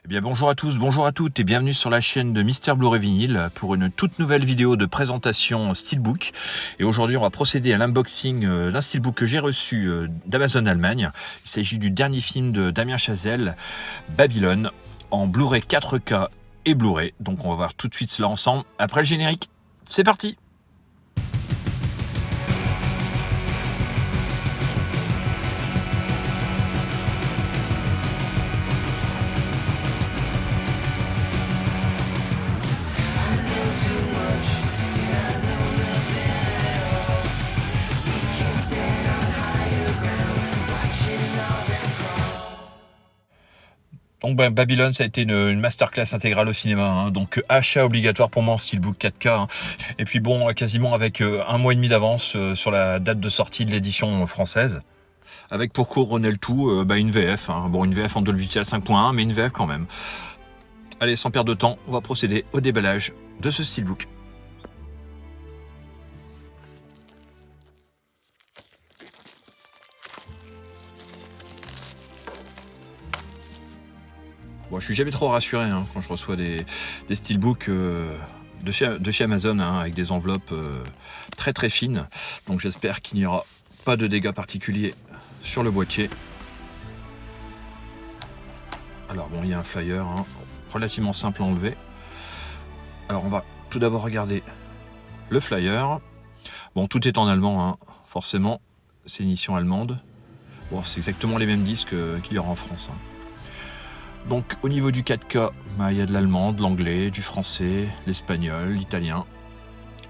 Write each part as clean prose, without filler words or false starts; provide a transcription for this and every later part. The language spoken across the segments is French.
Eh bien bonjour à tous, bonjour à toutes et bienvenue sur la chaîne de Mister Blu-ray Vinyl pour une toute nouvelle vidéo de présentation Steelbook. Et aujourd'hui on va procéder à l'unboxing d'un Steelbook que j'ai reçu d'Amazon Allemagne. Il s'agit du dernier film de Damien Chazelle, Babylone, en Blu-ray 4K et Blu-ray. Donc on va voir tout de suite cela ensemble après le générique. C'est parti! Donc Babylone, ça a été une masterclass intégrale au cinéma, hein. Donc achat obligatoire pour moi en Steelbook 4K, hein. Et puis bon, quasiment avec un mois et demi d'avance sur la date de sortie de l'édition française, avec pour couronner le tout une VF, hein. Bon, une VF en Dolby Digital 5.1, mais une VF quand même. Allez, sans perdre de temps, on va procéder au déballage de ce Steelbook. Bon, je suis jamais trop rassuré hein, quand je reçois des Steelbooks de chez Amazon, hein, avec des enveloppes très très fines. Donc j'espère qu'il n'y aura pas de dégâts particuliers sur le boîtier. Alors bon, il y a un flyer, hein, relativement simple à enlever. Alors on va tout d'abord regarder le flyer. Bon, tout est en allemand, hein, forcément, c'est une édition allemande. Bon, c'est exactement les mêmes disques qu'il y aura en France, hein. Donc au niveau du 4K, il y a de l'allemand, de l'anglais, du français, l'espagnol, l'italien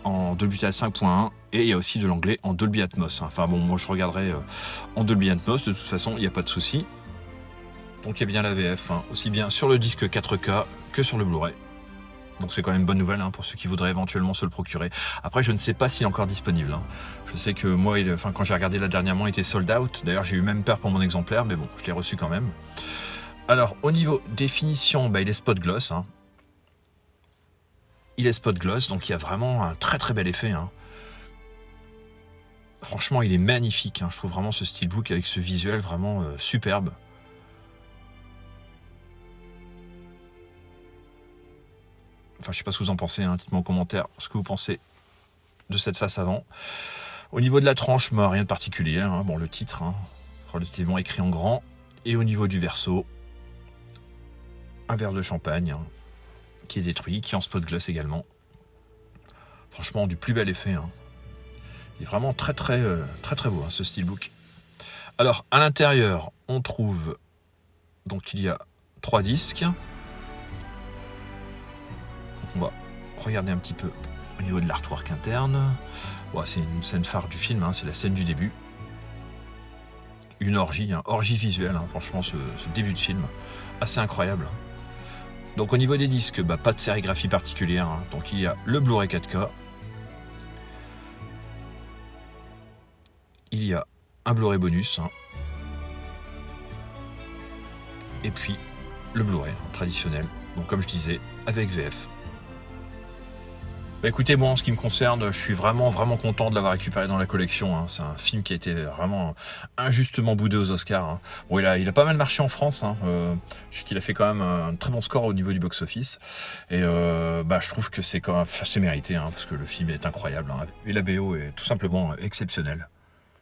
en Dolby Digital 5.1 et il y a aussi de l'anglais en Dolby Atmos. Enfin bon, moi je regarderai en Dolby Atmos, de toute façon il n'y a pas de souci. Donc il y a bien la VF, hein, aussi bien sur le disque 4K que sur le Blu-ray. Donc c'est quand même une bonne nouvelle, hein, pour ceux qui voudraient éventuellement se le procurer. Après je ne sais pas s'il est encore disponible, hein. Je sais que moi, quand j'ai regardé là dernièrement, il était sold out. D'ailleurs j'ai eu même peur pour mon exemplaire, mais bon, je l'ai reçu quand même. Alors, au niveau définition, il est spot gloss, hein. Il est spot gloss, donc il y a vraiment un très très bel effet, hein. Franchement, il est magnifique, hein. Je trouve vraiment ce Steelbook avec ce visuel vraiment superbe. Enfin, je sais pas ce que vous en pensez, hein. Dites-moi en commentaire ce que vous pensez de cette face avant. Au niveau de la tranche, rien de particulier, hein. Bon, le titre, hein, relativement écrit en grand. Et au niveau du verso, un verre de champagne, hein, qui est détruit, qui est en spot gloss également. Franchement, du plus bel effet, hein. Il est vraiment très très beau, hein, ce Steelbook. Alors à l'intérieur, on trouve donc il y a 3 disques. Donc, on va regarder un petit peu au niveau de l'artwork interne. Bon, c'est une scène phare du film, hein, c'est la scène du début. Une orgie, hein, orgie visuelle, hein, franchement ce début de film, assez incroyable. Donc au niveau des disques, pas de sérigraphie particulière, hein. Donc il y a le Blu-ray 4K, il y a un Blu-ray bonus, hein. Et puis le Blu-ray traditionnel, donc comme je disais, avec VF. Écoutez, moi en ce qui me concerne, je suis vraiment content de l'avoir récupéré dans la collection, hein. C'est un film qui a été vraiment injustement boudé aux Oscars, hein. Bon, il a pas mal marché en France, hein. Je sais qu'il a fait quand même un très bon score au niveau du box-office. Et je trouve que c'est quand même assez mérité, hein, parce que le film est incroyable, hein. Et la BO est tout simplement exceptionnelle.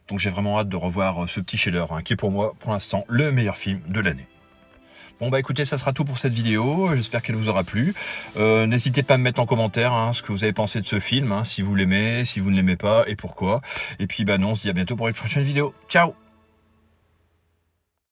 Donc j'ai vraiment hâte de revoir ce petit chef-d'œuvre, hein, qui est pour moi, pour l'instant, le meilleur film de l'année. Bon écoutez, ça sera tout pour cette vidéo, j'espère qu'elle vous aura plu. N'hésitez pas à me mettre en commentaire, hein, ce que vous avez pensé de ce film, hein, si vous l'aimez, si vous ne l'aimez pas et pourquoi. Et puis nous on se dit à bientôt pour une prochaine vidéo. Ciao!